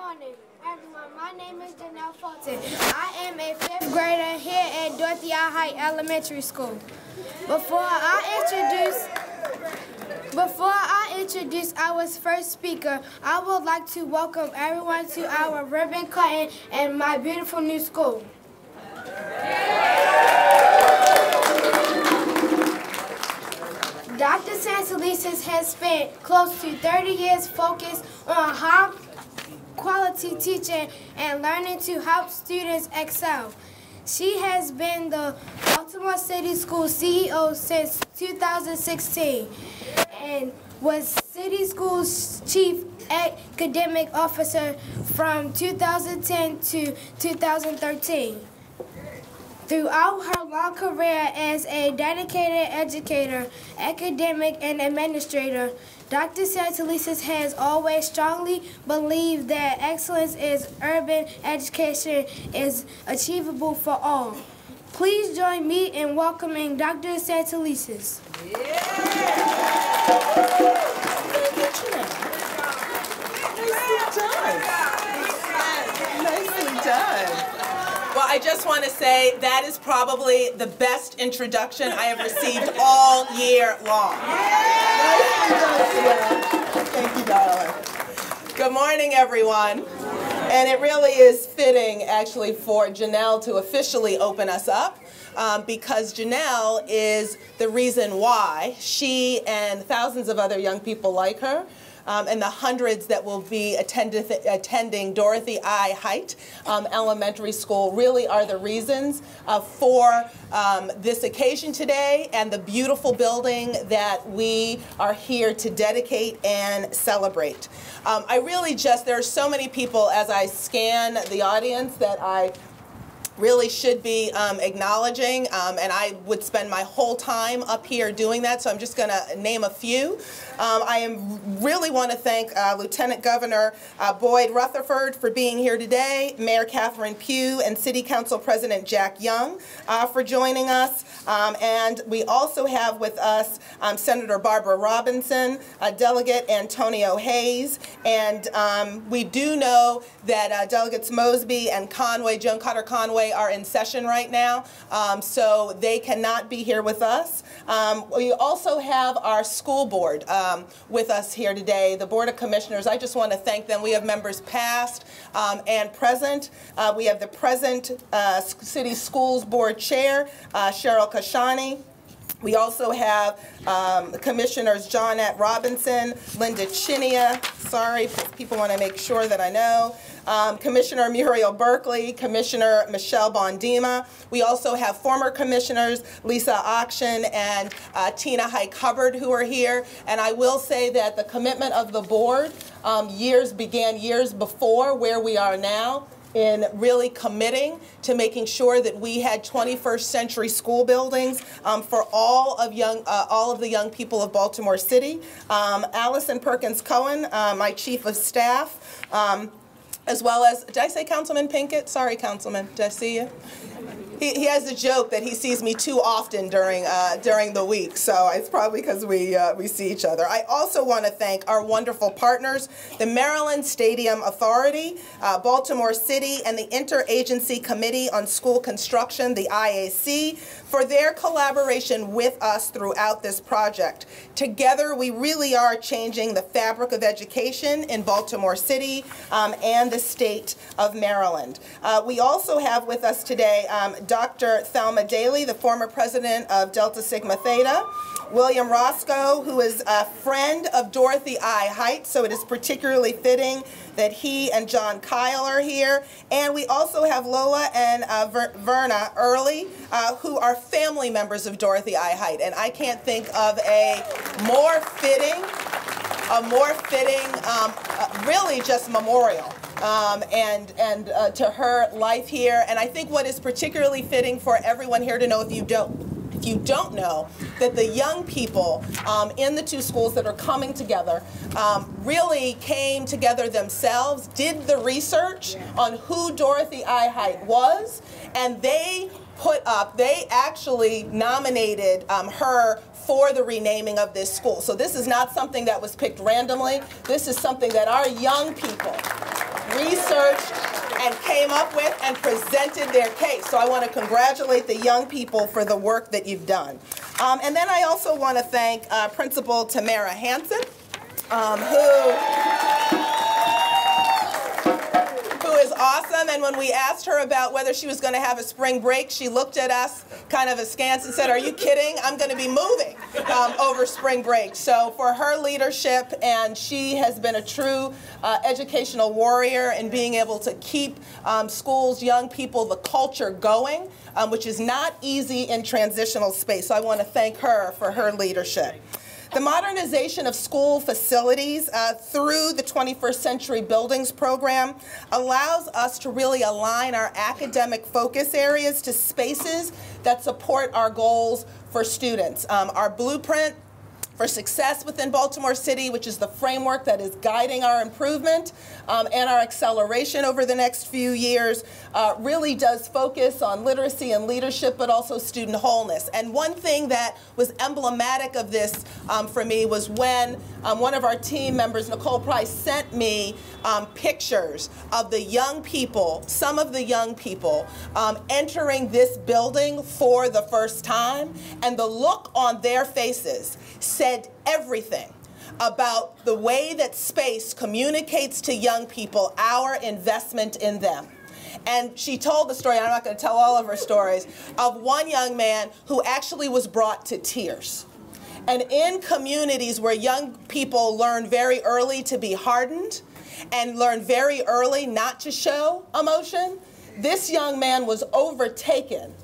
morning, everyone. My name is Janelle Fulton. I am a 5th grader here at Dorothy High Elementary School. Before I introduce our first speaker, I would like to welcome everyone to our ribbon cutting and my beautiful new school. Dr. Santelises has spent close to 30 years focused on high-quality teaching and learning to help students excel. She has been the Baltimore City School CEO since 2016 and was City Schools Chief Academic Officer from 2010 to 2013. Throughout her long career as a dedicated educator, academic, and administrator, Dr. Santelises has always strongly believed that excellence in urban education is achievable for all. Please join me in welcoming Dr. Santelises. Yeah. Nicely done. Well, I just want to say that is probably the best introduction I have received all year long. Thank you, darling. Good morning, everyone. And it really is fitting, actually, for Janelle to officially open us up because Janelle is the reason why she and thousands of other young people like her and the hundreds that will be attending Dorothy I. Height Elementary School really are the reasons for this occasion today and the beautiful building that we are here to dedicate and celebrate. I really there are so many people as I scan the audience that I really should be acknowledging, and I would spend my whole time up here doing that, so I'm just going to name a few. I really want to thank Lieutenant Governor Boyd Rutherford for being here today, Mayor Catherine Pugh, and City Council President Jack Young for joining us. And we also have with us Senator Barbara Robinson, Delegate Antonio Hayes, and we do know that Delegates Mosby and Conway, Joan Cotter Conway, are in session right now, so they cannot be here with us. We also have our school board with us here today, the Board of Commissioners. I just want to thank them. We have members past and present. We have the present City Schools Board Chair, Cheryl Kashani. We also have Commissioners Jana Robinson, Linda Chinia, sorry, people want to make sure that I know, Commissioner Muriel Berkeley, Commissioner Michelle Bondima. We also have former commissioners Lisa Auction and Tina Hike-Hubbard who are here. And I will say that the commitment of the board began years before where we are now, in really committing to making sure that we had 21st century school buildings for all of the young people of Baltimore City. Allison Perkins Cohen, my chief of staff, as well as, did I say Councilman Pinkett? Sorry, Councilman, did I see you? He has a joke that he sees me too often during the week, so it's probably because we see each other. I also want to thank our wonderful partners, the Maryland Stadium Authority, Baltimore City, and the Interagency Committee on School Construction, the IAC, for their collaboration with us throughout this project. Together, we really are changing the fabric of education in Baltimore City and the state of Maryland. We also have with us today Dr. Thelma Daly, the former president of Delta Sigma Theta, William Roscoe, who is a friend of Dorothy I. Height, so it is particularly fitting that he and John Kyle are here. And we also have Lola and Verna Early, who are family members of Dorothy I. Height. And I can't think of a more fitting, really just memorial. To her life here. And I think what is particularly fitting for everyone here to know, if you don't know, that the young people in the two schools that are coming together really came together themselves, did the research on who Dorothy I. Height was, and they actually nominated her for the renaming of this school. So this is not something that was picked randomly. This is something that our young people researched and came up with and presented their case. So I want to congratulate the young people for the work that you've done. And then I also want to thank Principal Tamara Hansen, who is awesome. And when we asked her about whether she was going to have a spring break, she looked at us kind of askance and said, "Are you kidding? I'm going to be moving over spring break." So for her leadership, and she has been a true educational warrior in being able to keep schools, young people, the culture going, which is not easy in transitional space. So I want to thank her for her leadership. The modernization of school facilities through the 21st Century Buildings program allows us to really align our academic focus areas to spaces that support our goals for students. Our blueprint for success within Baltimore City, which is the framework that is guiding our improvement and our acceleration over the next few years, really does focus on literacy and leadership, but also student wholeness. And one thing that was emblematic of this for me was when one of our team members, Nicole Price, sent me pictures of the young people, some of the young people, entering this building for the first time, and the look on their faces said everything about the way that space communicates to young people our investment in them. And she told the story, I'm not going to tell all of her stories, of one young man who actually was brought to tears. And in communities where young people learn very early to be hardened and learn very early not to show emotion, this young man was overtaken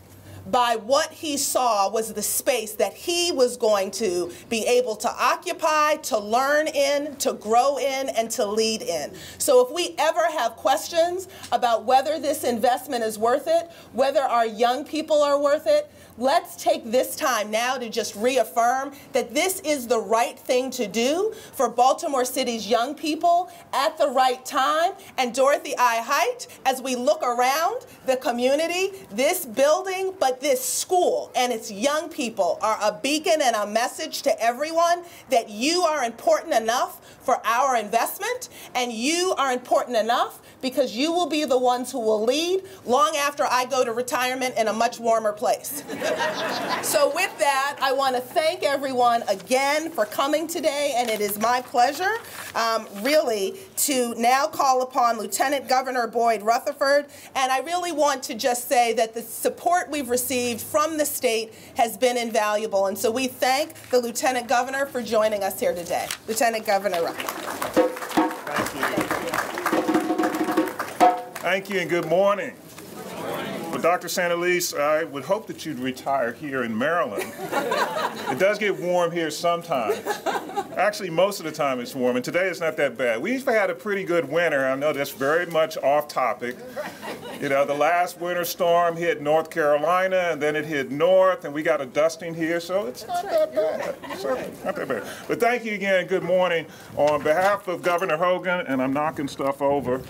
by what he saw was the space that he was going to be able to occupy, to learn in, to grow in, and to lead in. So if we ever have questions about whether this investment is worth it, whether our young people are worth it, let's take this time now to just reaffirm that this is the right thing to do for Baltimore City's young people at the right time. And Dorothy I. Height, as we look around the community, this building, but this school and its young people are a beacon and a message to everyone that you are important enough for our investment, and you are important enough because you will be the ones who will lead long after I go to retirement in a much warmer place. So with that, I want to thank everyone again for coming today, and it is my pleasure, really, to now call upon Lieutenant Governor Boyd Rutherford, and I really want to just say that the support we've received from the state has been invaluable, and so we thank the Lieutenant Governor for joining us here today. Lieutenant Governor Rutherford. Thank you and good morning. Well, Dr. Santalese, I would hope that you'd retire here in Maryland. It does get warm here sometimes. Actually, most of the time it's warm, and today it's not that bad. We've had a pretty good winter. I know that's very much off topic. You know, the last winter storm hit North Carolina, and then it hit north, and we got a dusting here, so it's not that bad. Not that bad. But thank you again, good morning. On behalf of Governor Hogan, and I'm knocking stuff over,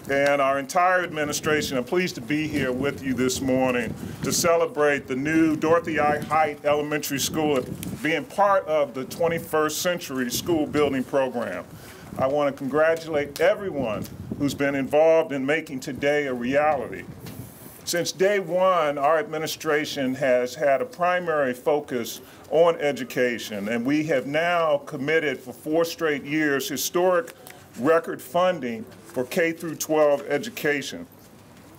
and our entire administration, I'm pleased to be here with you this morning to celebrate the new Dorothy I. Height Elementary School being part of the 21st Century School Building Program. I want to congratulate everyone who's been involved in making today a reality. Since day one, our administration has had a primary focus on education, and we have now committed for 4 straight years historic record funding for K through 12 education.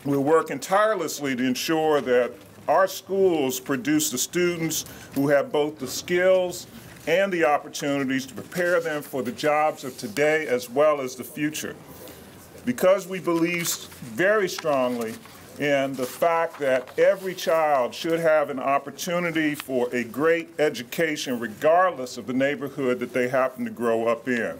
We're working tirelessly to ensure that our schools produce the students who have both the skills and the opportunities to prepare them for the jobs of today as well as the future. Because we believe very strongly in the fact that every child should have an opportunity for a great education regardless of the neighborhood that they happen to grow up in.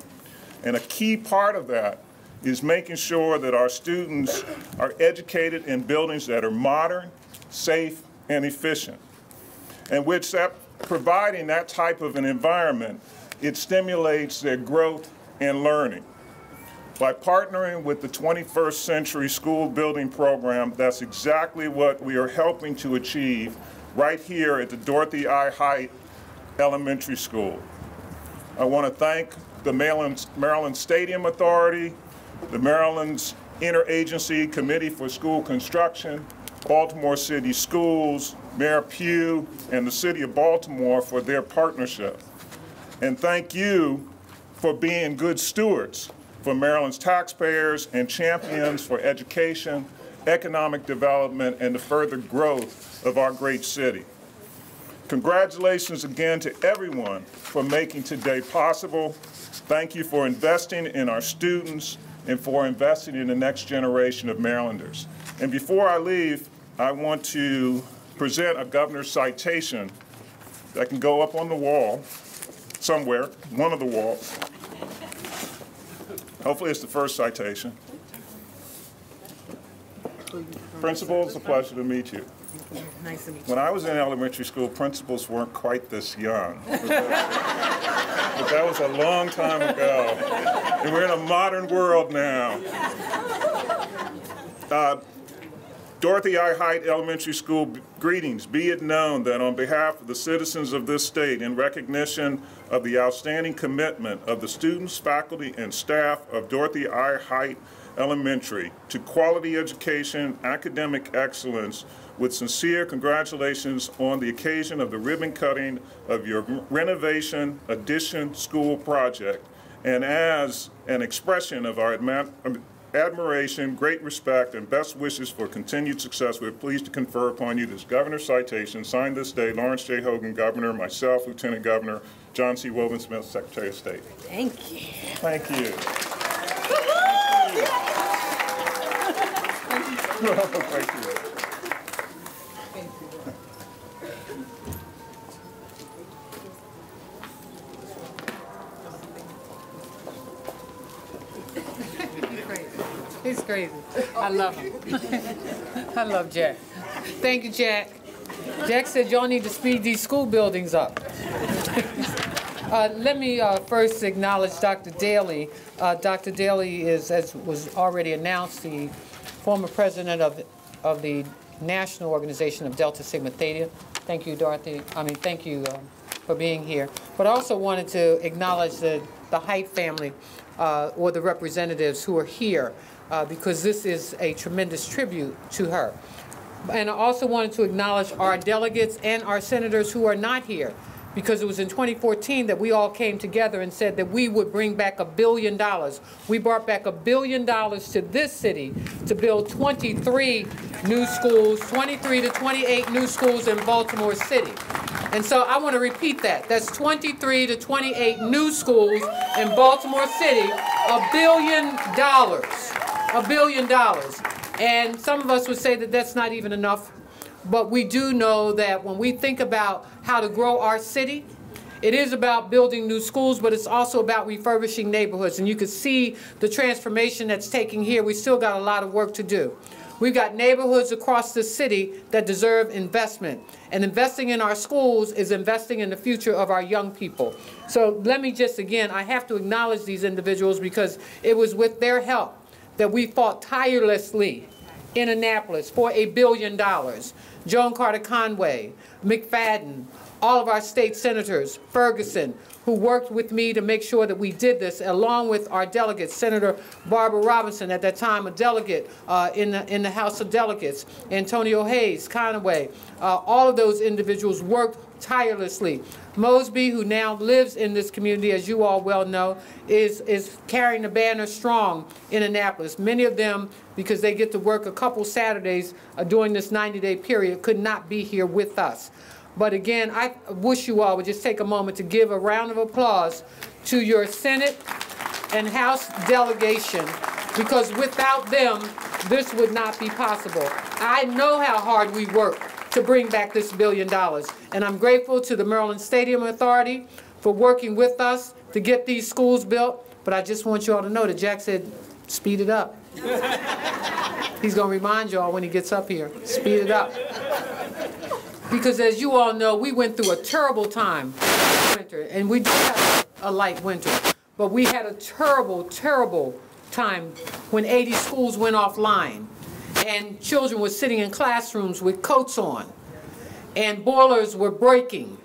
And a key part of that is making sure that our students are educated in buildings that are modern, safe, and efficient. And with that, providing that type of an environment, it stimulates their growth and learning. By partnering with the 21st Century School Building Program, that's exactly what we are helping to achieve right here at the Dorothy I. Height Elementary School. I want to thank the Maryland Stadium Authority the Maryland's Interagency Committee for School Construction, Baltimore City Schools, Mayor Pugh, and the City of Baltimore for their partnership. And thank you for being good stewards for Maryland's taxpayers and champions for education, economic development, and the further growth of our great city. Congratulations again to everyone for making today possible. Thank you for investing in our students and for investing in the next generation of Marylanders. And before I leave, I want to present a governor's citation that can go up on the wall somewhere, one of the walls. Hopefully it's the first citation. Principal, it's a pleasure to meet you. Nice to meet you. When I was in elementary school, principals weren't quite this young. But that was a long time ago. And we're in a modern world now. Dorothy I. Height Elementary School, greetings. Be it known that on behalf of the citizens of this state, in recognition of the outstanding commitment of the students, faculty, and staff of Dorothy I. Height Elementary to quality education, academic excellence, with sincere congratulations on the occasion of the ribbon cutting of your renovation addition school project, and as an expression of our admiration, great respect, and best wishes for continued success, we're pleased to confer upon you this governor's citation, signed this day, Lawrence J. Hogan, Governor, myself, Lieutenant Governor, John C. Woven-Smith, Secretary of State. Thank you. Thank you. Thank you. He's crazy. I love him. I love Jack. Thank you, Jack. Jack said y'all need to speed these school buildings up. Let me first acknowledge Dr. Daly. Dr. Daly is, as was already announced, the former president of the National Organization of Delta Sigma Theta. Thank you, Dorothy. Thank you for being here. But I also wanted to acknowledge the Height family or the representatives who are here because this is a tremendous tribute to her. And I also wanted to acknowledge our delegates and our senators who are not here, because it was in 2014 that we all came together and said that we would bring back $1 billion. We brought back $1 billion to this city to build 23 new schools, 23 to 28 new schools in Baltimore City. And so I want to repeat that. That's 23 to 28 new schools in Baltimore City, $1 billion. $1 billion. And some of us would say that that's not even enough. But we do know that when we think about how to grow our city, it is about building new schools, but it's also about refurbishing neighborhoods. And you can see the transformation that's taking here. We still got a lot of work to do. We've got neighborhoods across the city that deserve investment. And investing in our schools is investing in the future of our young people. So let me just, again, I have to acknowledge these individuals because it was with their help that we fought tirelessly in Annapolis for $1 billion. Joan Carter Conway, McFadden, all of our state senators, Ferguson, who worked with me to make sure that we did this, along with our delegates, Senator Barbara Robinson, at that time a delegate in the House of Delegates, Antonio Hayes, Conway, all of those individuals worked tirelessly. Mosby, who now lives in this community, as you all well know, is carrying the banner strong in Annapolis. Many of them, because they get to work a couple Saturdays during this 90-day period, could not be here with us. But again, I wish you all would just take a moment to give a round of applause to your Senate and House delegation, because without them, this would not be possible. I know how hard we work to bring back this $1 billion. And I'm grateful to the Maryland Stadium Authority for working with us to get these schools built. But I just want you all to know that Jack said, speed it up. He's going to remind you all when he gets up here, speed it up. Because as you all know, we went through a terrible time winter, and we did have a light winter. But we had a terrible, terrible time when 80 schools went offline. And children were sitting in classrooms with coats on, and boilers were breaking,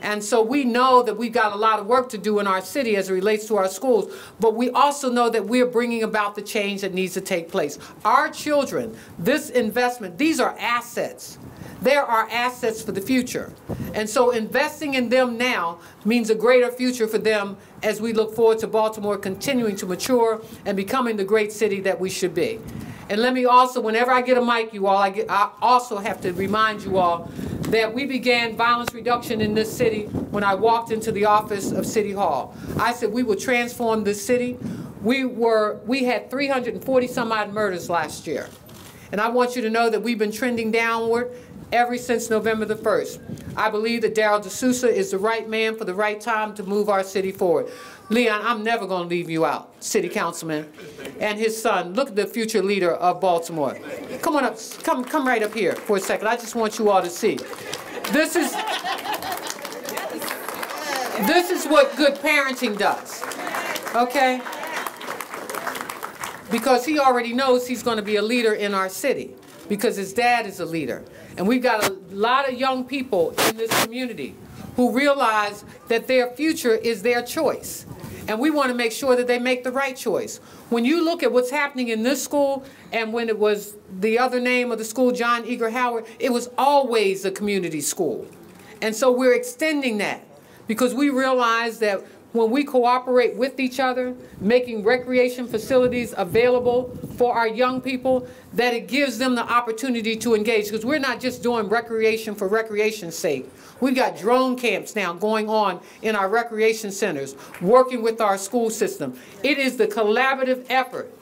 And so we know that we've got a lot of work to do in our city as it relates to our schools, but we also know that we're bringing about the change that needs to take place. Our children, this investment, these are assets. There are assets for the future. And so investing in them now means a greater future for them as we look forward to Baltimore continuing to mature and becoming the great city that we should be. And let me also, whenever I get a mic, you all, I also have to remind you all that we began violence reduction in this city when I walked into the office of City Hall. I said we would transform this city. We had 340 some odd murders last year. And I want you to know that we've been trending downward ever since November the 1st. I believe that Darryl D'Souza is the right man for the right time to move our city forward. Leon, I'm never going to leave you out, City Councilman, and his son. Look at the future leader of Baltimore. Come on up, come right up here for a second. I just want you all to see. This is what good parenting does, okay? Because he already knows he's going to be a leader in our city because his dad is a leader. And we've got a lot of young people in this community who realize that their future is their choice. And we want to make sure that they make the right choice. When you look at what's happening in this school, and when it was the other name of the school, John Eager Howard, it was always a community school. And so we're extending that because we realize that when we cooperate with each other, making recreation facilities available for our young people, that it gives them the opportunity to engage. Because we're not just doing recreation for recreation's sake. We've got drone camps now going on in our recreation centers, working with our school system. It is the collaborative effort,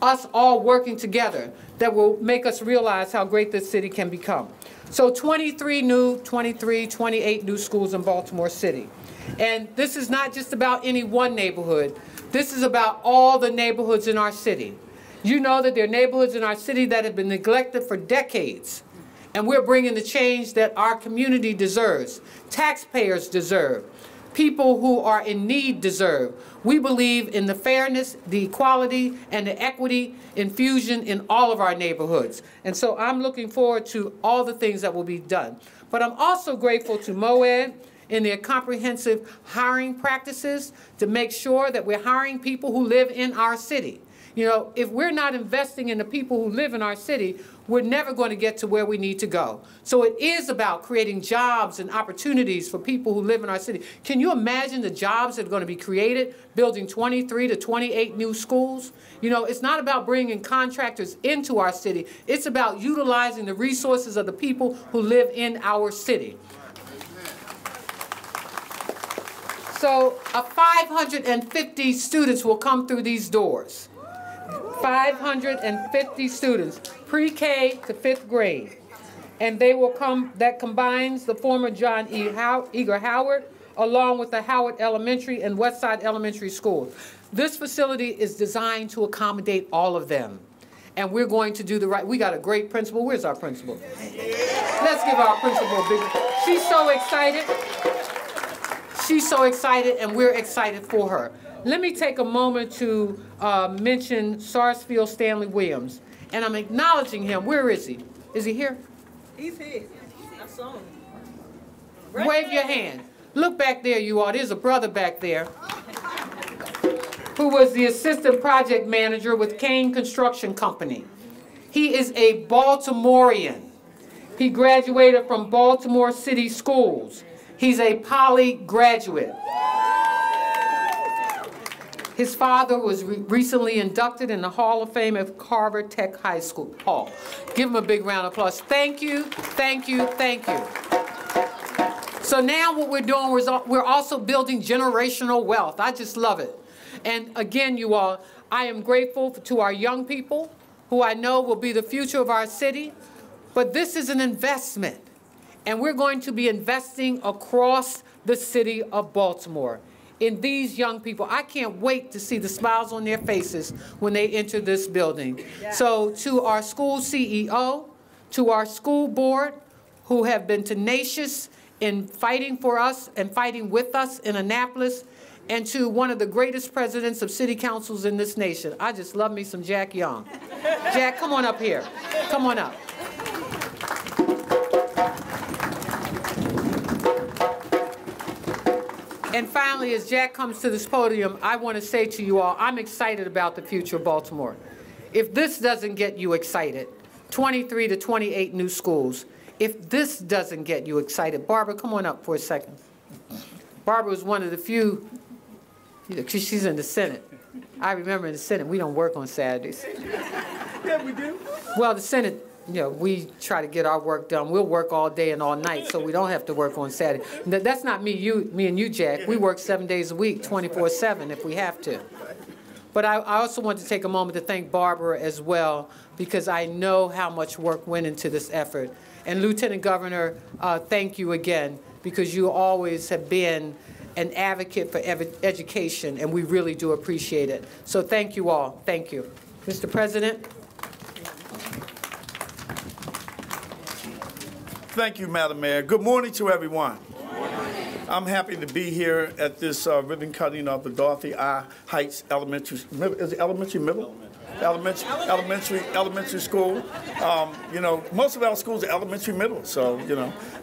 us all working together, that will make us realize how great this city can become. So 28 new schools in Baltimore City. And this is not just about any one neighborhood. This is about all the neighborhoods in our city. You know that there are neighborhoods in our city that have been neglected for decades. And we're bringing the change that our community deserves, taxpayers deserve, people who are in need deserve. We believe in the fairness, the equality, and the equity infusion in all of our neighborhoods. And so I'm looking forward to all the things that will be done. But I'm also grateful to MOED in their comprehensive hiring practices to make sure that we're hiring people who live in our city. You know, if we're not investing in the people who live in our city, we're never going to get to where we need to go. So it is about creating jobs and opportunities for people who live in our city. Can you imagine the jobs that are going to be created, building 23 to 28 new schools? You know, it's not about bringing contractors into our city. It's about utilizing the resources of the people who live in our city. So 550 students will come through these doors. 550 students, pre-K to 5th grade. And they will come, that combines the former John Eager Howard, along with the Howard Elementary and Westside Elementary Schools. This facility is designed to accommodate all of them. And we're going to do the right, we got a great principal. Where's our principal? Let's give our principal a big, she's so excited. She's so excited, and we're excited for her. Let me take a moment to mention Sarsfield Stanley Williams. And I'm acknowledging him. Where is he? Is he here? He's here. I saw him. Wave your hand. Look back there, you all. There's a brother back there who was the assistant project manager with Kane Construction Company. He is a Baltimorean. He graduated from Baltimore City Schools. He's a Poly graduate. His father was recently inducted in the Hall of Fame of Harvard Tech High School. Paul, give him a big round of applause. Thank you, thank you, thank you. So now what we're doing is we're also building generational wealth. I just love it. And again, you all, I am grateful to our young people who I know will be the future of our city. But this is an investment. And we're going to be investing across the city of Baltimore in these young people. I can't wait to see the smiles on their faces when they enter this building. Yeah. So to our school CEO, to our school board, who have been tenacious in fighting for us and fighting with us in Annapolis, and to one of the greatest presidents of city councils in this nation. I just love me some Jack Young. Jack, come on up here. Come on up. And finally, as Jack comes to this podium, I want to say to you all, I'm excited about the future of Baltimore. If this doesn't get you excited, 23 to 28 new schools, if this doesn't get you excited, Barbara, come on up for a second. Barbara was one of the few, she's in the Senate. I remember in the Senate, we don't work on Saturdays. Yeah, we do. Well, the Senate, we try to get our work done. We'll work all day and all night, so we don't have to work on Saturday. That's not me and you, Jack. We work 7 days a week, 24/7 if we have to. But I also want to take a moment to thank Barbara as well, because I know how much work went into this effort. And Lieutenant Governor, thank you again, because you always have been an advocate for education, and we really do appreciate it. So thank you all. Thank you. Mr. President. Thank you, Madam Mayor. Good morning to everyone. I'm happy to be here at this ribbon cutting of the Dorothy I. Heights Elementary, is it elementary middle? Elementary school. Most of our schools are elementary middle, so,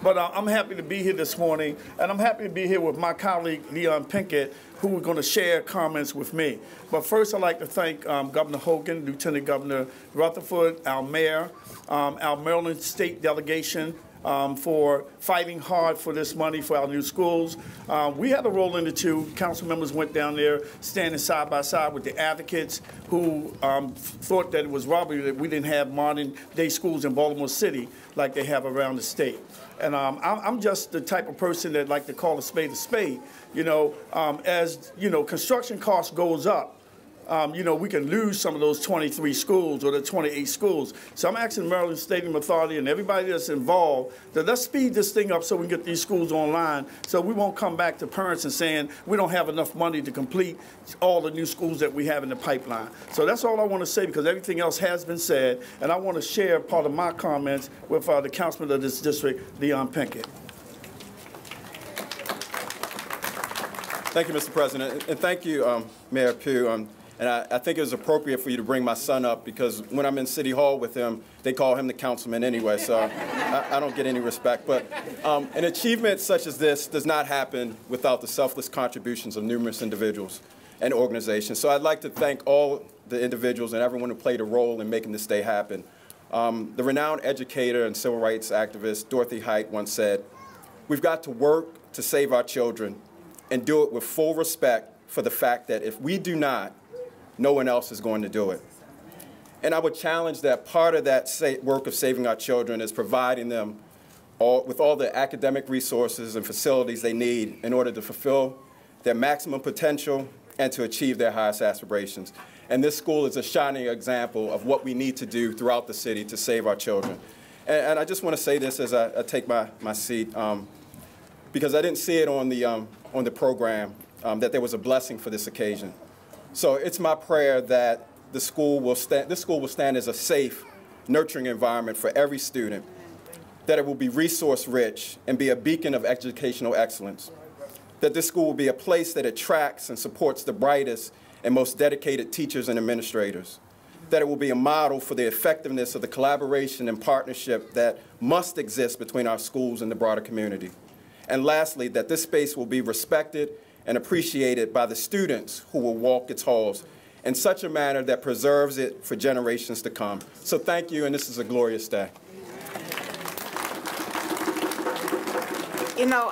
But I'm happy to be here this morning, and I'm happy to be here with my colleague, Leon Pinkett, who are going to share comments with me. But first, I'd like to thank Governor Hogan, Lieutenant Governor Rutherford, our mayor, our Maryland State delegation, for fighting hard for this money for our new schools. We had a role in it too. Council members went down there standing side by side with the advocates who thought that it was robbery that we didn't have modern day schools in Baltimore City like they have around the state. And I'm just the type of person that like to call a spade a spade. As construction costs goes up, we can lose some of those 23 schools or the 28 schools. So I'm asking Maryland Stadium Authority and everybody that's involved that let's speed this thing up so we can get these schools online, so we won't come back to parents and saying we don't have enough money to complete all the new schools that we have in the pipeline. So that's all I want to say, because everything else has been said, and I want to share part of my comments with the councilman of this district, Leon Pinkett. Thank you, Mr. President, and thank you, Mayor Pugh. And I think it was appropriate for you to bring my son up, because when I'm in City Hall with him, they call him the councilman anyway, so I don't get any respect. But an achievement such as this does not happen without the selfless contributions of numerous individuals and organizations. So I'd like to thank all the individuals and everyone who played a role in making this day happen. The renowned educator and civil rights activist Dorothy Height once said, "We've got to work to save our children and do it with full respect for the fact that if we do not, no one else is going to do it." And I would challenge that part of that work of saving our children is providing them with all the academic resources and facilities they need in order to fulfill their maximum potential and to achieve their highest aspirations. And this school is a shining example of what we need to do throughout the city to save our children. And I just want to say this as I take my seat, because I didn't see it on the program, that there was a blessing for this occasion. So it's my prayer that this school will stand as a safe, nurturing environment for every student, that it will be resource-rich and be a beacon of educational excellence, that this school will be a place that attracts and supports the brightest and most dedicated teachers and administrators, that it will be a model for the effectiveness of the collaboration and partnership that must exist between our schools and the broader community. And lastly, that this space will be respected and appreciated by the students who will walk its halls in such a manner that preserves it for generations to come. So thank you, and this is a glorious day.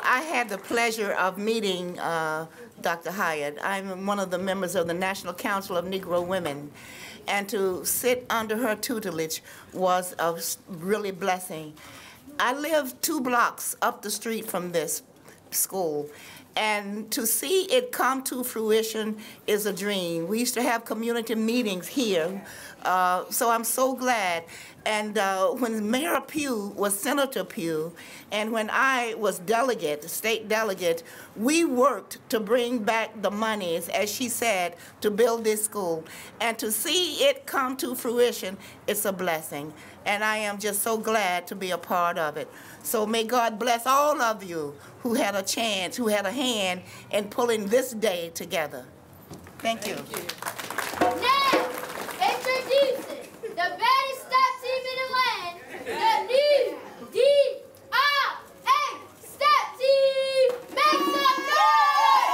I had the pleasure of meeting Dr. Hyatt. I'm one of the members of the National Council of Negro Women, and to sit under her tutelage was a really blessing. I live 2 blocks up the street from this school, and to see it come to fruition is a dream. We used to have community meetings here, so I'm so glad. And when Mayor Pugh was Senator Pugh, and when I was delegate, state delegate, we worked to bring back the monies, as she said, to build this school. And to see it come to fruition, it's a blessing. And I am just so glad to be a part of it. So may God bless all of you who had a chance, who had a hand in pulling this day together. Thank you. Now, introducing the baddest step team in the land, the new D.I.A. Step Team. Make some noise!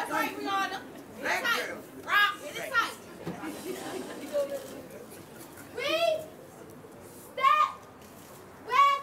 That's right, Rihanna. It's tight. Rock, it is tight. Read, step, west.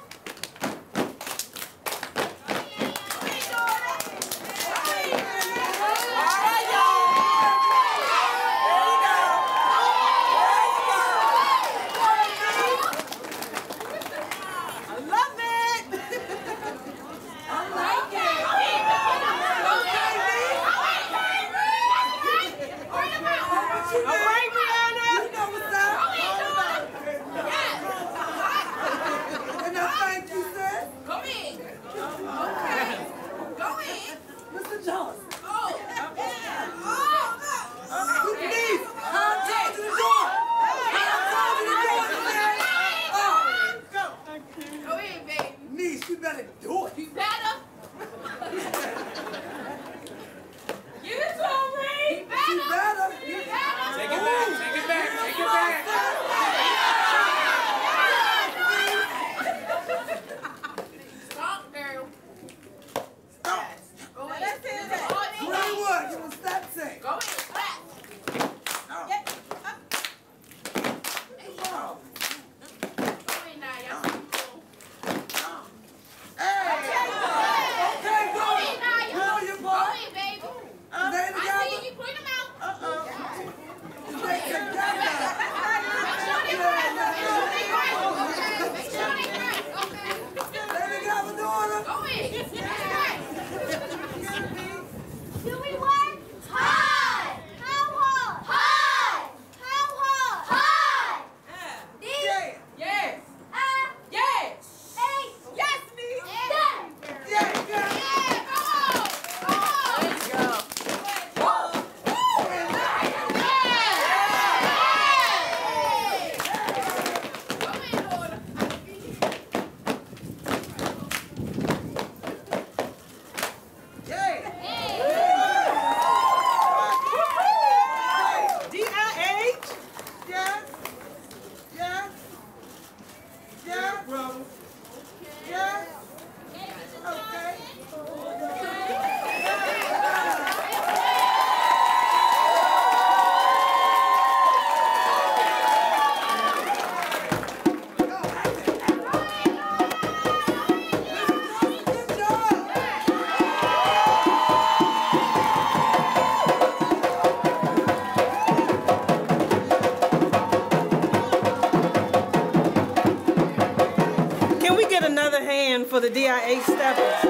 For the DIA steppers.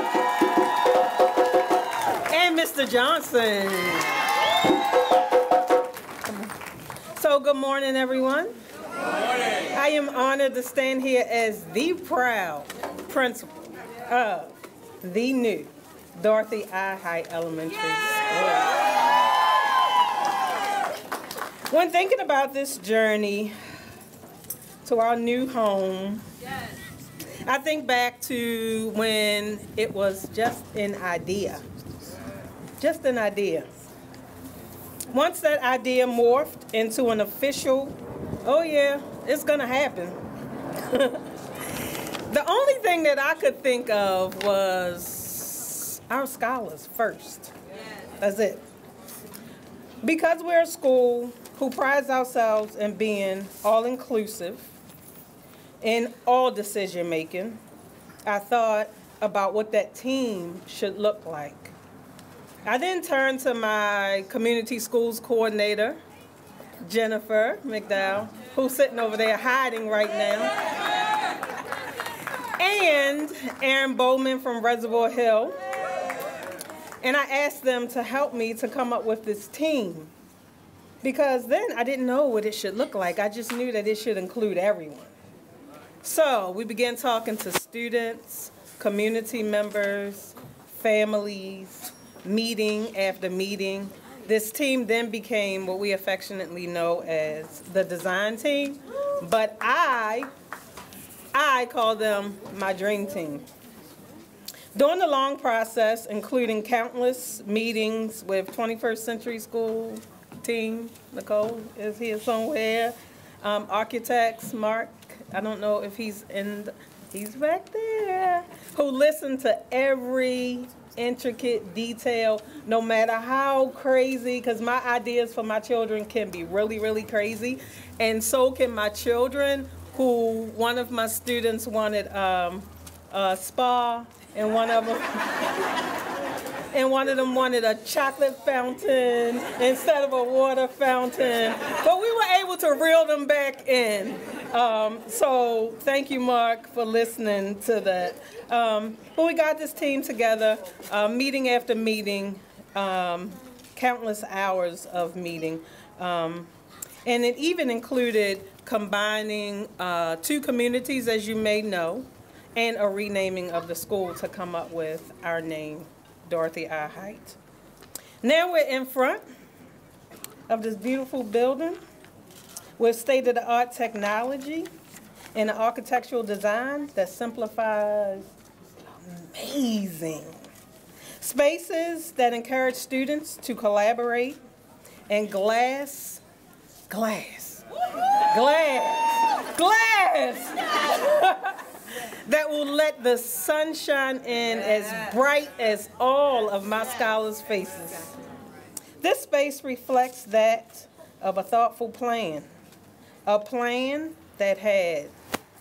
And Mr. Johnson. So good morning, everyone. Good morning. I am honored to stand here as the proud principal of the new Dorothy I. High Elementary School. When thinking about this journey to our new home, I think back to when it was just an idea. Just an idea. Once that idea morphed into an official, oh yeah, it's gonna happen. The only thing that I could think of was our scholars first. That's it. Because we're a school who prides ourselves in being all-inclusive, in all decision making, I thought about what that team should look like. I then turned to my community schools coordinator, Jennifer McDowell, who's sitting over there hiding right now, and Aaron Bowman from Reservoir Hill. And I asked them to help me to come up with this team, because then I didn't know what it should look like. I just knew that it should include everyone. So we began talking to students, community members, families, meeting after meeting. This team then became what we affectionately know as the design team, but I call them my dream team. During the long process, including countless meetings with 21st Century School team, Nicole is here somewhere, architects, Mark, I don't know if he's back there, who listened to every intricate detail, no matter how crazy, because my ideas for my children can be really, really crazy, and so can my children, who one of my students wanted a spa, and one of them wanted a chocolate fountain instead of a water fountain. But we were able to reel them back in. So thank you, Mark, for listening to that. But we got this team together, meeting after meeting, countless hours of meeting. And it even included combining 2 communities, as you may know, and a renaming of the school to come up with our name, Dorothy I. Height. Now we're in front of this beautiful building with state-of-the-art technology and an architectural design that simplifies amazing spaces that encourage students to collaborate, and glass that will let the sun shine in as bright as all of my scholars' faces. This space reflects that of a thoughtful plan, a plan that had,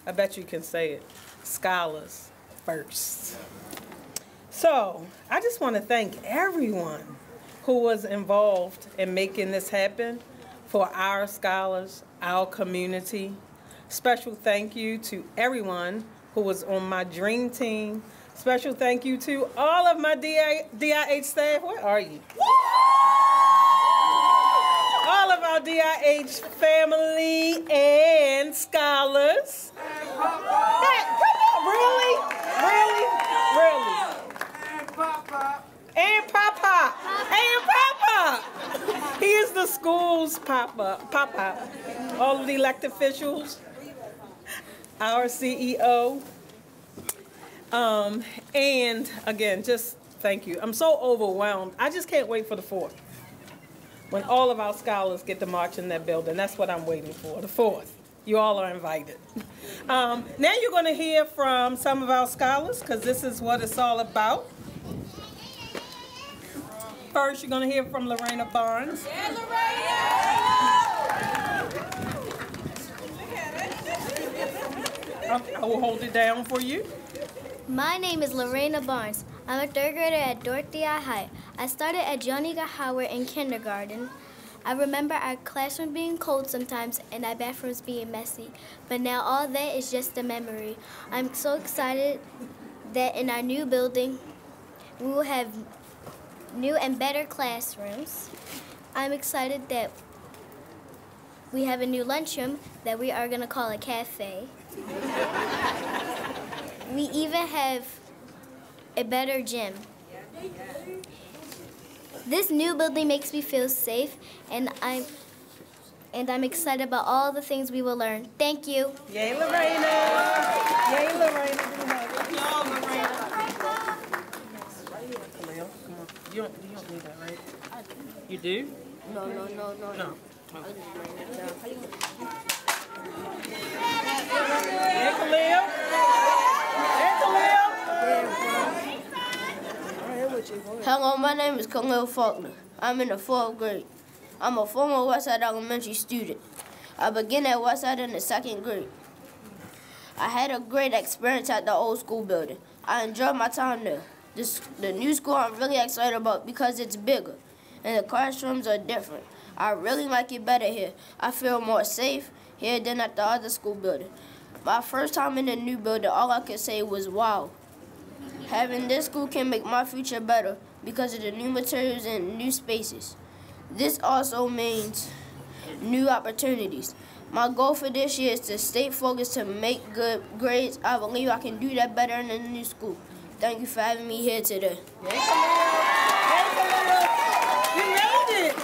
I bet you can say it, scholars first. So I just want to thank everyone who was involved in making this happen for our scholars, our community. Special thank you to everyone who was on my dream team. Special thank you to all of my DIH staff. Where are you? All of our DIH family and scholars. Hey, come on, really? And Papa. He is the school's Papa. All of the elected officials, our CEO, and again, just thank you. I'm so overwhelmed. I just can't wait for the 4th, when all of our scholars get to march in that building. That's what I'm waiting for, the 4th. You all are invited. Now you're going to hear from some of our scholars, because this is what it's all about. First, you're going to hear from Lorena Barnes. Yeah, Lorena! I will hold it down for you. My name is Lorena Barnes. I'm a 3rd grader at Dorothy I. Height. I started at Jonica Howard in kindergarten. I remember our classroom being cold sometimes and our bathrooms being messy, but now all that is just a memory. I'm so excited that in our new building, we will have new and better classrooms. I'm excited that we have a new lunchroom that we are going to call a cafe. We even have a better gym. This new building makes me feel safe, and I'm excited about all the things we will learn. Thank you. Yay, Lorena! Yay, Lorena! Y'all, Lorena. You don't need that, right? You do? No. Hey, Khalil. Hello, my name is Janelle Fulton. I'm in the 4th grade. I'm a former Westside Elementary student. I began at Westside in the 2nd grade. I had a great experience at the old school building. I enjoyed my time there. The new school I'm really excited about because it's bigger and the classrooms are different. I really like it better here. I feel more safe here than at the other school building. My first time in the new building, all I could say was wow. Having this school can make my future better because of the new materials and new spaces. This also means new opportunities. My goal for this year is to stay focused to make good grades. I believe I can do that better in the new school. Thank you for having me here today. Hey, Khalil. You made it.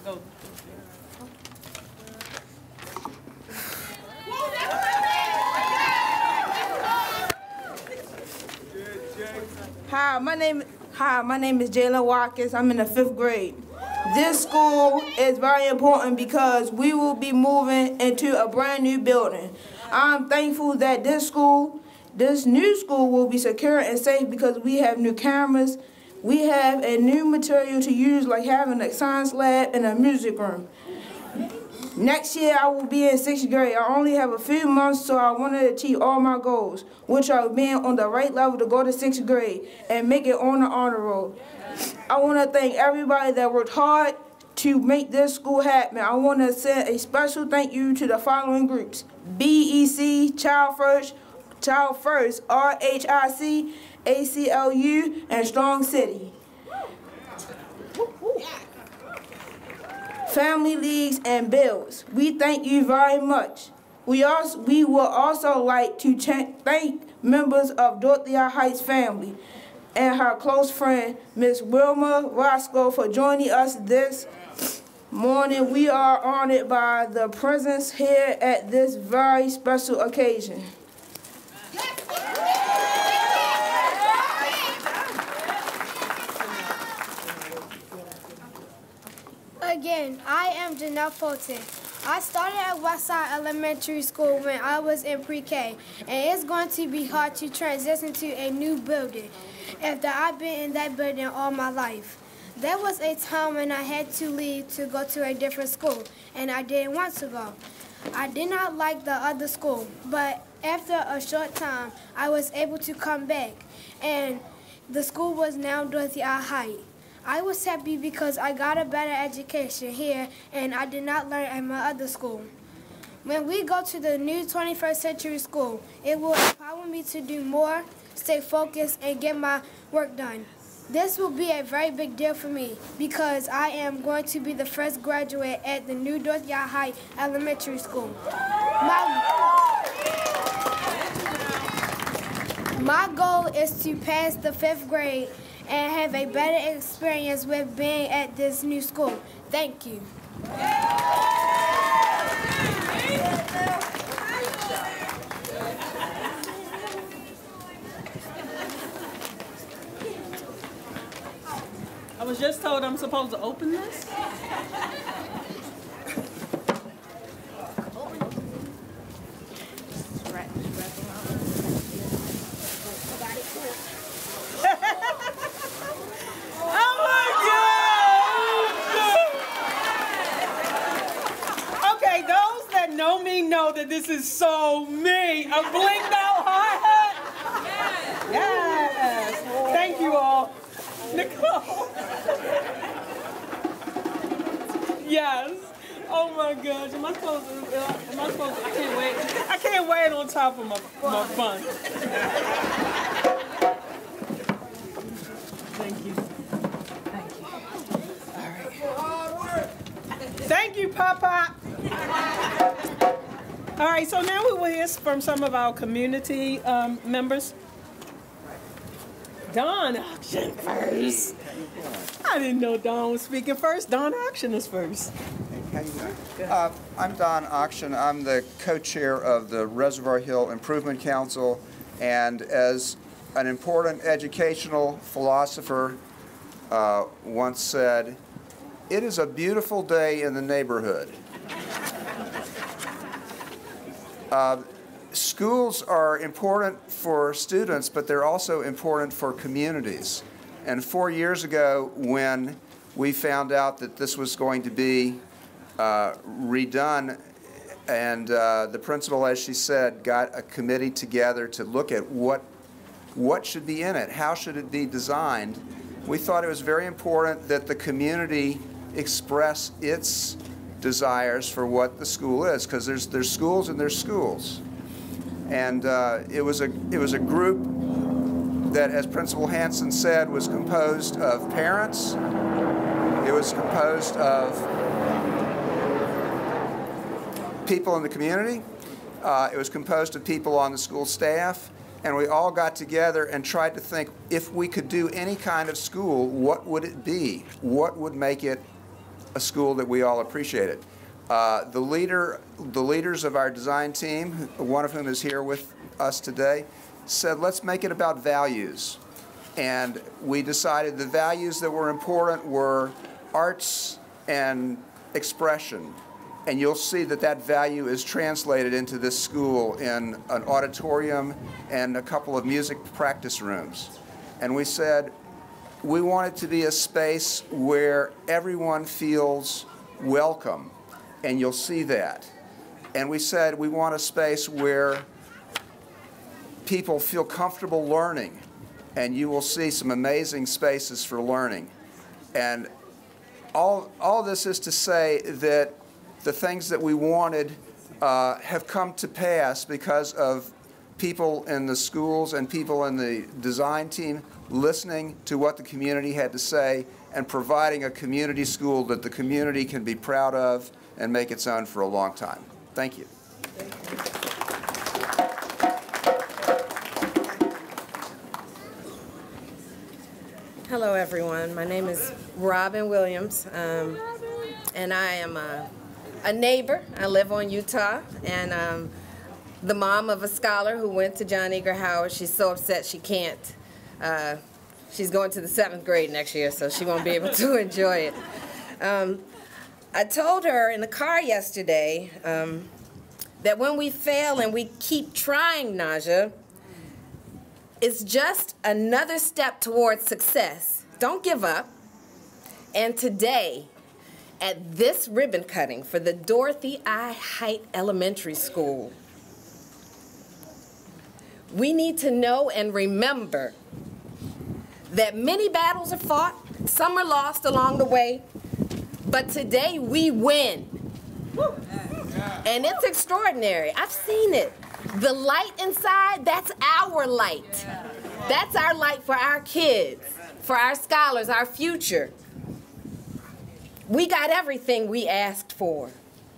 Go. Hi, my name is Jana Watkins. I'm in the 5th grade. This school is very important because we will be moving into a brand new building. I'm thankful that this new school will be secure and safe because we have new cameras. We have a new material to use, like having a science lab and a music room. Next year, I will be in 6th grade. I only have a few months, so I want to achieve all my goals, which are being on the right level to go to 6th grade and make it on the honor roll. I want to thank everybody that worked hard to make this school happen. I want to send a special thank you to the following groups: BEC, Child First, RHIC, ACLU, and Strong City. Family Leagues and Bills, we thank you very much. We would also like to thank members of Dorothy Heights family and her close friend, Miss Wilma Roscoe, for joining us this morning. We are honored by the presence here at this very special occasion. Again, I am Janelle Fulton. I started at Westside Elementary School when I was in pre-K, and it's going to be hard to transition to a new building after I've been in that building all my life. There was a time when I had to leave to go to a different school, and I didn't want to go. I did not like the other school, but after a short time, I was able to come back, and the school was now Dorothy Heights. I was happy because I got a better education here and I did not learn at my other school. When we go to the new 21st century school, it will empower me to do more, stay focused, and get my work done. This will be a very big deal for me because I am going to be the first graduate at the new Dorothy Heights Elementary School. My goal is to pass the 5th grade and have a better experience with being at this new school. Thank you. I was just told I'm supposed to open this. Know that this is so me. A blinked out hi-hat. Yes. Thank you all. Nicole. Yes. Oh my gosh. Am I supposed to, I can't wait. I can't wear it on top of my bun. Thank you. Thank you. All right. Thank you, Papa. All right, so now we will hear from some of our community members. Don Auction first. I didn't know Don was speaking first. Don Auction is first. How you doing? I'm Don Auction. I'm the co-chair of the Reservoir Hill Improvement Council, and as an important educational philosopher once said, "It is a beautiful day in the neighborhood." Schools are important for students, but they're also important for communities. And 4 years ago, when we found out that this was going to be redone, and the principal, as she said, got a committee together to look at what should be in it, how should it be designed, we thought it was very important that the community express its desires for what the school is, because there's schools and there's schools. And it was a group that, as Principal Hansen said, was composed of parents. It was composed of people in the community. It was composed of people on the school staff. And we all got together and tried to think, if we could do any kind of school, what would it be? What would make it a school that we all appreciated? The leaders of our design team, one of whom is here with us today, said, let's make it about values. And we decided the values that were important were arts and expression. And you'll see that that value is translated into this school in an auditorium and a couple of music practice rooms. And we said we want it to be a space where everyone feels welcome, and you'll see that. And we said we want a space where people feel comfortable learning, and you will see some amazing spaces for learning. And all this is to say that the things that we wanted have come to pass because of people in the schools and people in the design team listening to what the community had to say and providing a community school that the community can be proud of and make its own for a long time. Thank you. Hello, everyone. My name is Robin Williams, and I am a neighbor. I live on Utah, and the mom of a scholar who went to John Eager Howard. She's so upset she can't. She's going to the 7th grade next year, so she won't be able to enjoy it. I told her in the car yesterday that when we fail and we keep trying, Naja, it's just another step towards success. Don't give up. And today, at this ribbon cutting for the Dorothy I. Height Elementary School, we need to know and remember that many battles are fought, some are lost along the way, but today we win. And it's extraordinary. I've seen it. The light inside, that's our light. That's our light for our kids, for our scholars, our future. We got everything we asked for.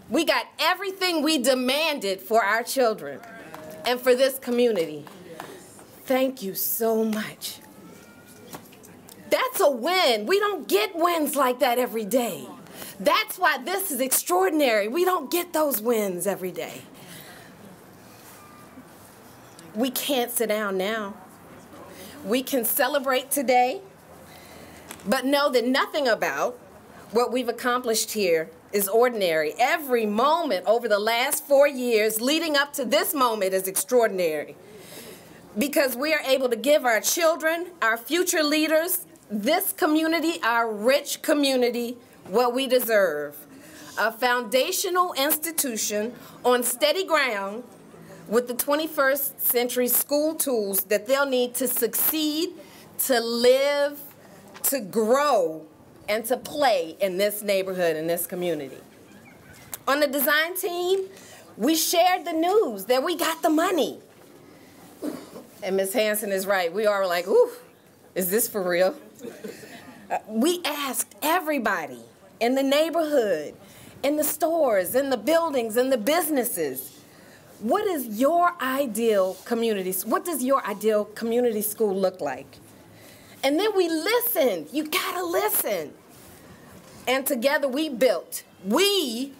We got everything we demanded for our children and for this community. Thank you so much. That's a win. We don't get wins like that every day. That's why this is extraordinary. We don't get those wins every day. We can't sit down now. We can celebrate today, but know that nothing about what we've accomplished here is ordinary. Every moment over the last 4 years leading up to this moment is extraordinary because we are able to give our children, our future leaders, this community, our rich community, what we deserve. A foundational institution on steady ground with the 21st century school tools that they'll need to succeed, to live, to grow, and to play in this neighborhood, in this community. On the design team, we shared the news that we got the money. And Ms. Hanson is right. We are like, ooh, is this for real? We asked everybody in the neighborhood, in the stores, in the buildings, in the businesses, what is your ideal community? What does your ideal community school look like? And then we listened. You gotta listen. And together we built. We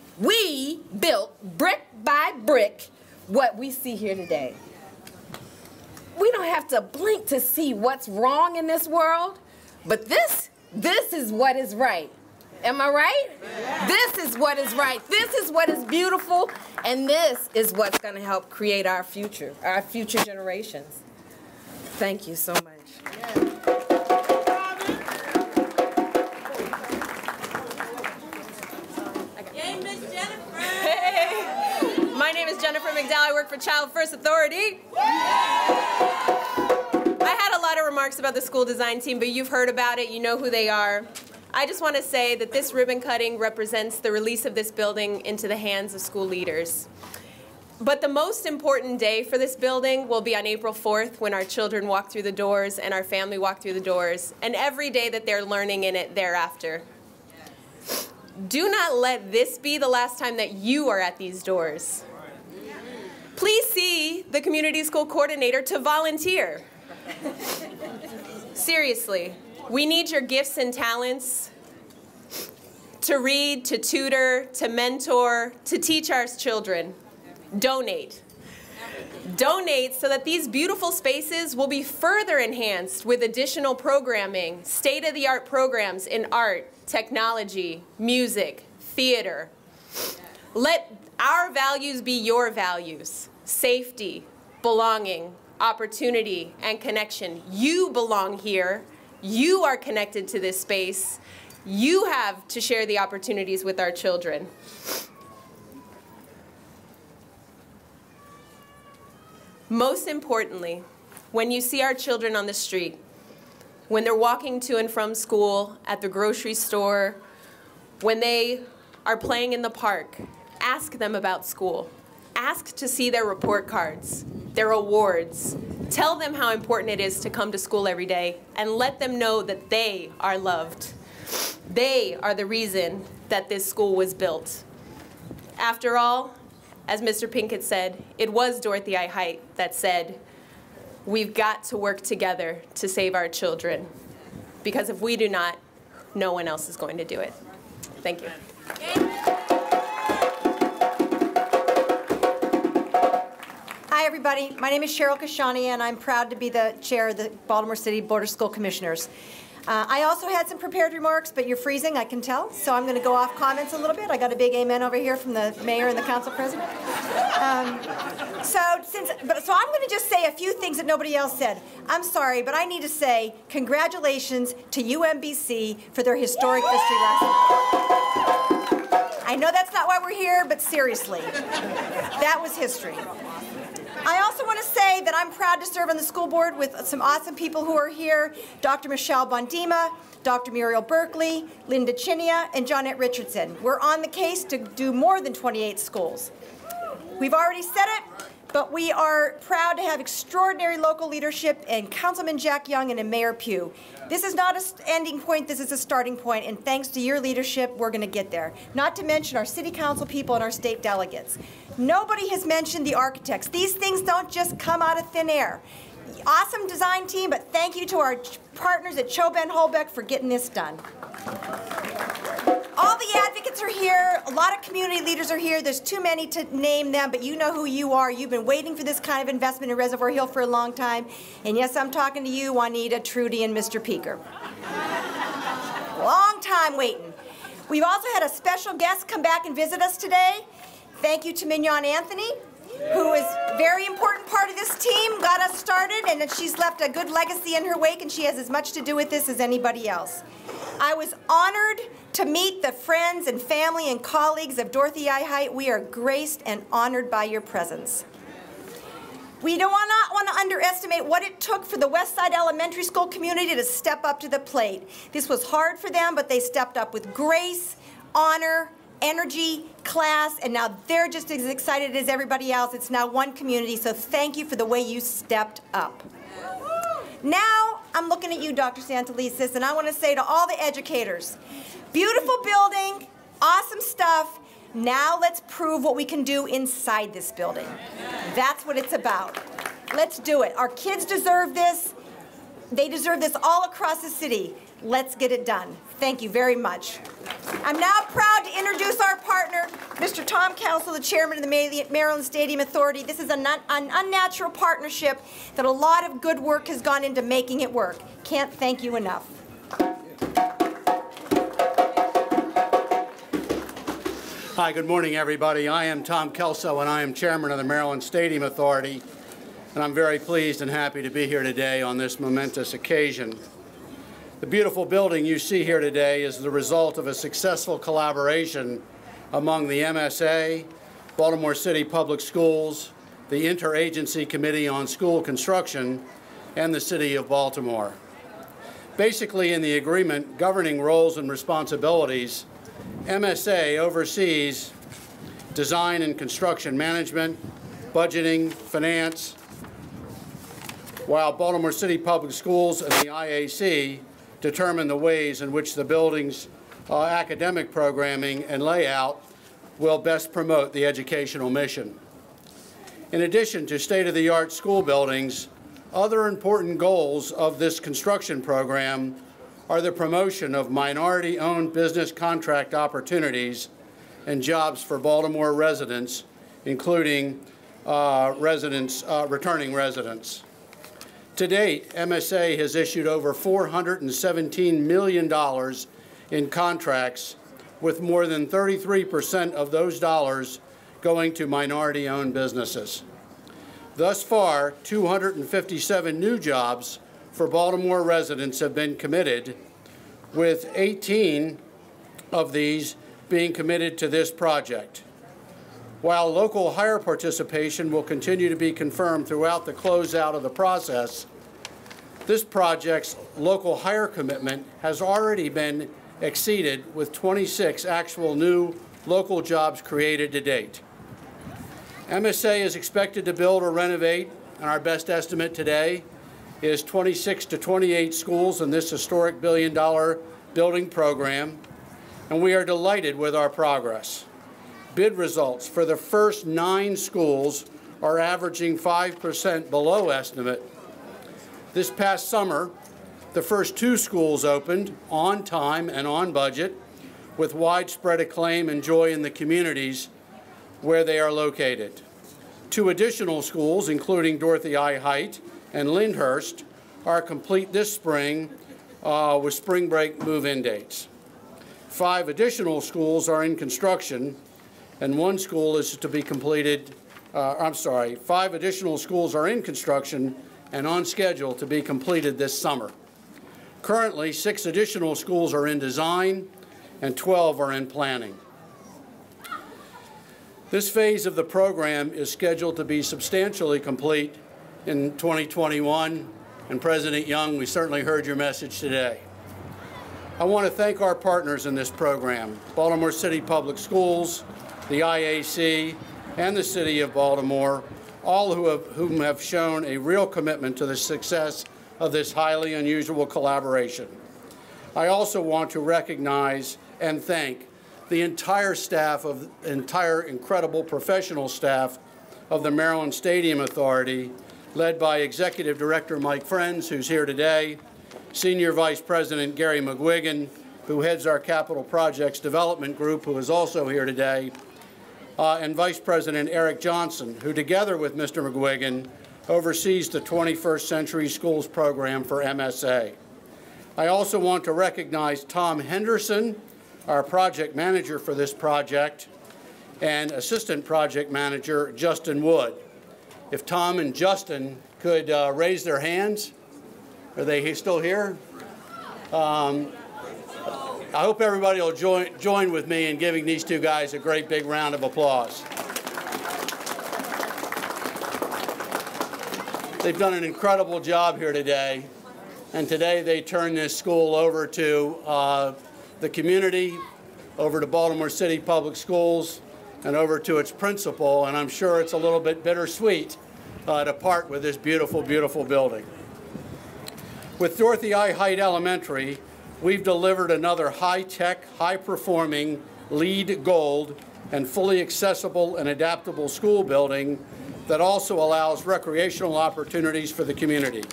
built brick by brick what we see here today. We don't have to blink to see what's wrong in this world, but this is what is right. Am I right? Yeah. This is what is right. This is what is beautiful, and this is what's going to help create our future generations. Thank you so much. Yeah. Yay, Miss Jennifer. Hey. My name is Jennifer McDowell. I work for Child First Authority. I had a lot of remarks about the school design team, but you've heard about it. You know who they are. I just want to say that this ribbon cutting represents the release of this building into the hands of school leaders. But the most important day for this building will be on April 4th when our children walk through the doors and our family walk through the doors, and every day that they're learning in it thereafter. Do not let this be the last time that you are at these doors. Please see the community school coordinator to volunteer. Seriously. We need your gifts and talents to read, to tutor, to mentor, to teach our children. Donate. Donate so that these beautiful spaces will be further enhanced with additional programming, state-of-the-art programs in art, technology, music, theater. Let our values be your values: safety, belonging, opportunity, and connection. You belong here. You are connected to this space. You have to share the opportunities with our children. Most importantly, when you see our children on the street, when they're walking to and from school, at the grocery store, when they are playing in the park, ask them about school. Ask to see their report cards, their awards. Tell them how important it is to come to school every day, and let them know that they are loved. They are the reason that this school was built. After all, as Mr. Pinkett said, it was Dorothy I. Height that said, we've got to work together to save our children, because if we do not, no one else is going to do it. Thank you. Hi, everybody. My name is Cheryl Kashani, and I'm proud to be the chair of the Baltimore City Board of School Commissioners. I also had some prepared remarks, but you're freezing, I can tell, so I'm going to go off comments a little bit. I got a big amen over here from the mayor and the council president. So I'm going to just say a few things that nobody else said. I'm sorry, but I need to say congratulations to UMBC for their historic history lesson. I know that's not why we're here, but seriously, that was history. I also want to say that I'm proud to serve on the school board with some awesome people who are here: Dr. Michelle Bondima, Dr. Muriel Berkeley, Linda Chinia, and Johnette Richardson. We're on the case to do more than 28 schools. We've already said it, but we are proud to have extraordinary local leadership and Councilman Jack Young and Mayor Pugh. This is not an ending point, this is a starting point, and thanks to your leadership, we're going to get there. Not to mention our city council people and our state delegates. Nobody has mentioned the architects. These things don't just come out of thin air. Awesome design team, but thank you to our partners at Choben Holbeck for getting this done. All the advocates are here. A lot of community leaders are here. There's too many to name them, but you know who you are. You've been waiting for this kind of investment in Reservoir Hill for a long time. And yes, I'm talking to you, Juanita, Trudy, and Mr. Peeker. Long time waiting. We've also had a special guest come back and visit us today. Thank you to Mignon Anthony, who is a very important part of this team, got us started, and she's left a good legacy in her wake, and she has as much to do with this as anybody else. I was honored to meet the friends and family and colleagues of Dorothy I. Height. We are graced and honored by your presence. We do not want to underestimate what it took for the Westside Elementary School community to step up to the plate. This was hard for them, but they stepped up with grace, honor, energy, class, and now they're just as excited as everybody else. It's now one community, so thank you for the way you stepped up. Now, I'm looking at you, Dr. Santelises, and I want to say to all the educators, beautiful building, awesome stuff. Now let's prove what we can do inside this building. That's what it's about. Let's do it. Our kids deserve this. They deserve this all across the city. Let's get it done. Thank you very much. I'm now proud to introduce our partner, Mr. Tom Kelso, the chairman of the Maryland Stadium Authority. This is an unnatural partnership that a lot of good work has gone into making it work. Can't thank you enough. Hi, good morning, everybody. I am Tom Kelso, and I am chairman of the Maryland Stadium Authority, and I'm very pleased and happy to be here today on this momentous occasion. The beautiful building you see here today is the result of a successful collaboration among the MSA, Baltimore City Public Schools, the Interagency Committee on School Construction, and the City of Baltimore. Basically, in the agreement governing roles and responsibilities, MSA oversees design and construction management, budgeting, finance, while Baltimore City Public Schools and the IAC determine the ways in which the building's academic programming and layout will best promote the educational mission. In addition to state-of-the-art school buildings, other important goals of this construction program are the promotion of minority-owned business contract opportunities and jobs for Baltimore residents, including returning residents. To date, MSA has issued over $417 million in contracts, with more than 33% of those dollars going to minority-owned businesses. Thus far, 257 new jobs for Baltimore residents have been committed, with 18 of these being committed to this project. While local hire participation will continue to be confirmed throughout the closeout of the process, this project's local hire commitment has already been exceeded, with 26 actual new local jobs created to date. MSA is expected to build or renovate, and our best estimate today is 26 to 28 schools in this historic billion-dollar building program, and we are delighted with our progress. Bid results for the first 9 schools are averaging 5% below estimate. This past summer, the first 2 schools opened on time and on budget, with widespread acclaim and joy in the communities where they are located. 2 additional schools, including Dorothy I. Height and Lyndhurst, are complete this spring with spring break move-in dates. 5 additional schools are in construction, and 1 school is to be completed, 5 additional schools are in construction and on schedule to be completed this summer. Currently, 6 additional schools are in design and 12 are in planning. This phase of the program is scheduled to be substantially complete in 2021, and President Young, we certainly heard your message today. I want to thank our partners in this program, Baltimore City Public Schools, the IAC, and the City of Baltimore, all whom have shown a real commitment to the success of this highly unusual collaboration. I also want to recognize and thank the entire incredible professional staff of the Maryland Stadium Authority, led by Executive Director Mike Friends, who's here today, Senior Vice President Gary McGuigan, who heads our Capital Projects Development Group, who is also here today, and Vice President Eric Johnson, who together with Mr. McGuigan oversees the 21st Century Schools program for MSA. I also want to recognize Tom Henderson, our project manager for this project, and Assistant Project Manager Justin Wood. If Tom and Justin could raise their hands. Are they still here? I hope everybody will join with me in giving these 2 guys a great big round of applause. They've done an incredible job here today, and today they turn this school over to the community, over to Baltimore City Public Schools, and over to its principal, and I'm sure it's a little bit bittersweet to part with this beautiful, beautiful building. With Dorothy I. Height Elementary, we've delivered another high-tech, high-performing, LEED Gold, and fully accessible and adaptable school building that also allows recreational opportunities for the community.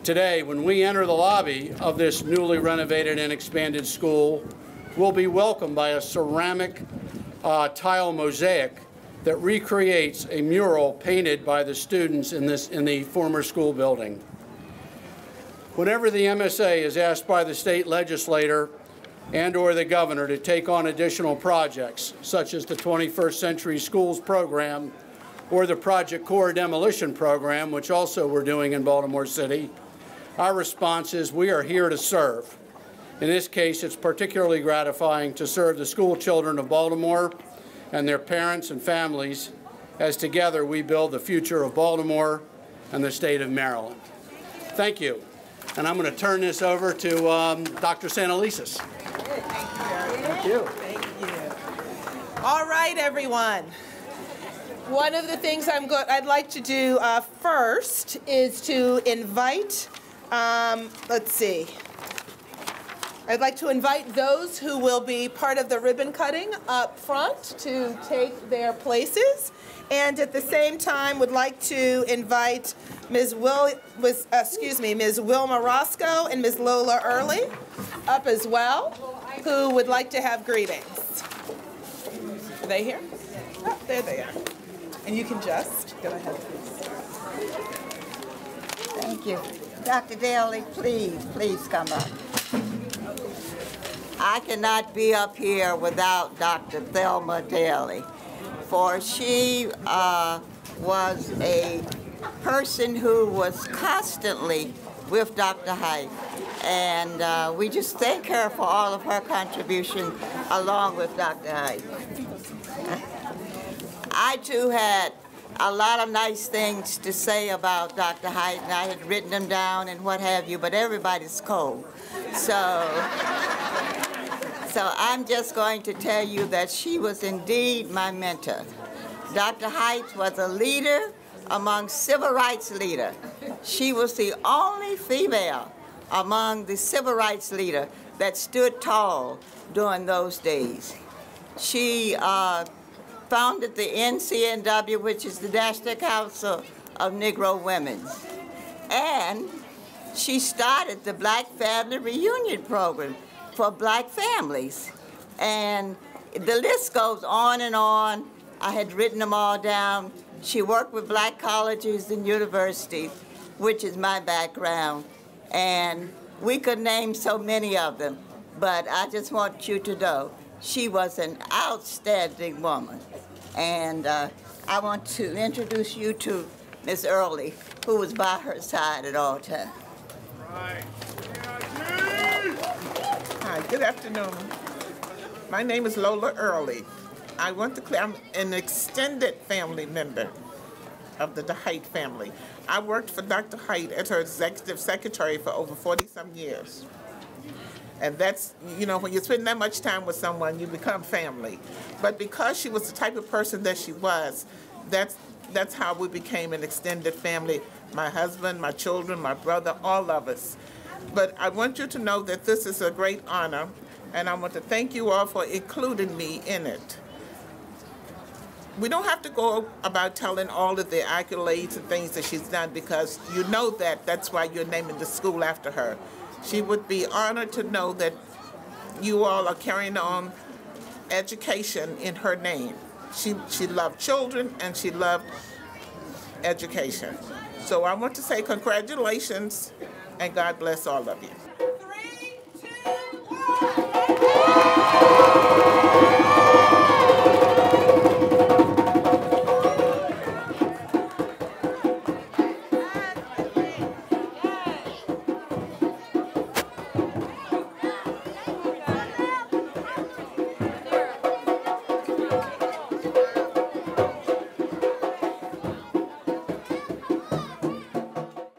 Today, when we enter the lobby of this newly renovated and expanded school, we'll be welcomed by a ceramic tile mosaic that recreates a mural painted by the students in the former school building. Whenever the MSA is asked by the state legislator and/or the governor to take on additional projects, such as the 21st Century Schools program or the Project Core demolition program, which also we're doing in Baltimore City, our response is we are here to serve. In this case, it's particularly gratifying to serve the school children of Baltimore and their parents and families as together we build the future of Baltimore and the state of Maryland. Thank you. And I'm going to turn this over to Dr. Santelises. Thank you. Thank you. All right, everyone. One of the things I'd like to do first is to invite, let's see. I'd like to invite those who will be part of the ribbon cutting up front to take their places. And at the same time, would like to invite Ms. Wilma Roscoe and Ms. Lola Early up as well, who would like to have greetings. Are they here? Oh, there they are. And you can just go ahead, please. Thank you. Dr. Daly, please come up. I cannot be up here without Dr. Thelma Daly, for she was a person who was constantly with Dr. Height, and we just thank her for all of her contribution along with Dr. Height. I too had a lot of nice things to say about Dr. Height, and I had written them down and what have you, but everybody's cold. So I'm just going to tell you that she was indeed my mentor. Dr. Height was a leader among civil rights leaders. She was the only female among the civil rights leaders that stood tall during those days. She founded the NCNW, which is the National Council of Negro Women. And she started the Black Family Reunion Program for black families. And the list goes on and on. I had written them all down. She worked with black colleges and universities, which is my background. And we could name so many of them, but I just want you to know she was an outstanding woman. And I want to introduce you to Ms. Early, who was by her side at all times. Hi, good afternoon. My name is Lola Early. I want to clear, I'm an extended family member of the Height family. I worked for Dr. Height as her executive secretary for over 40-some years. And that's, you know, when you spend that much time with someone, you become family. But because she was the type of person that she was, that's how we became an extended family. My husband, my children, my brother, all of us. But I want you to know that this is a great honor, and I want to thank you all for including me in it. We don't have to go about telling all of the accolades and things that she's done, because you know that. That's why you're naming the school after her. She would be honored to know that you all are carrying on education in her name. She loved children and she loved education. So I want to say congratulations and God bless all of you.